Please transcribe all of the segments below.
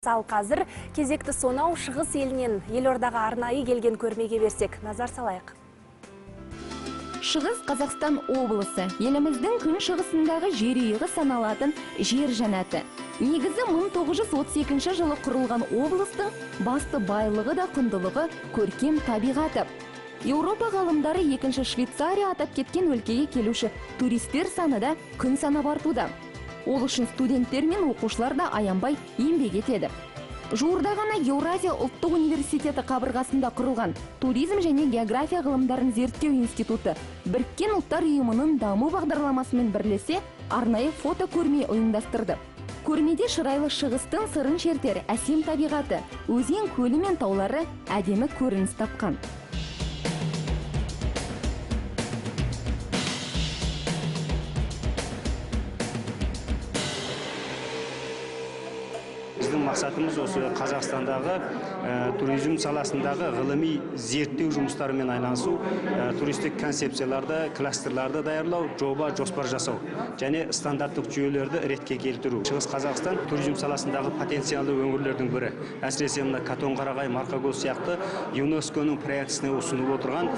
Сал қазір кезекті сонау шығыс елінен елордаға арнайы келген көрмеге берсек, назар салайық. Шығыс Қазақстан облысы еліміздің күн шығысындағы жер иығы саналатын жер жанаты. Негізі 1932 жылы құрылған облыстың басты байлығы да құндылығы көркем табиғаты. Еуропа ғалымдары екінші Швейцария атап кеткен өлкеге келуші туристер саны да күн санап артуда. Ол үшін студенттер мен оқушылар да аянбай еңбек етеді. Жуырда ғана Еуразия ұлттық университеті қабырғасында құрылған туризм және география ғылымдарын зерттеу институты Біріккен ұлттар ұйымының даму бағдарламасымен бірлесе арнайы фотокөрме ұйымдастырды. Көрмеде шырайлы шығыстың сырын шертер әсем табиғаты, өзен көлі мен таулары әдемі көрініс тапқан. Біздің мақсатымыз осы Қазақстандағы туризм саласындағы ғылыми зерттеу жұмыстарымен айналысу, туристік концепцияларды, кластерларды даярлау, жоба жоспар жасау және стандарттық жүйелерді ретке келтіру. Шығыс Қазақстан туризм саласындағы потенциалды өңірлердің бірі. Әсіресе мына Катонқарағай, Марқакөл сияқты ЮНЕСКО-ның проектісіне ұсынып отырған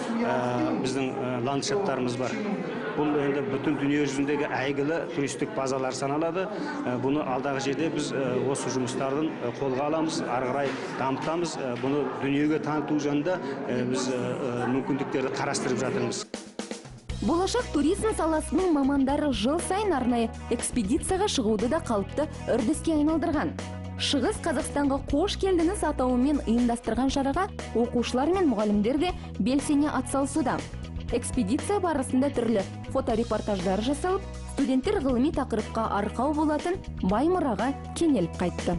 біздің ландшафттарымыз бар. Бұл енді бүтін дүние жүзіндегі әйгілі туристік базалар саналады. Бұны алдағы жерде біз осы жұмыстардың қолға аламыз, ары қарай дамытамыз. Бұны дүниеге таныту жөнінде біз мүмкіндіктерді қарастырып жатырмыз. Болашақ туризм саласының мамандары жыл сайын арнайы экспедицияға шығуды да қалыпты үрдіске айналдырған. Шығыс Қазақстанға қош келдіңіз атауымен ұйымдастырған шараға оқушылар мен мұғалімдер де белсене атсалысуда. Экспедиция барысында түрлі фоторепортаждар жасалып, студенттер ғылыми тақырыпқа арқау болатын бай мұраға кенеліп қайтты.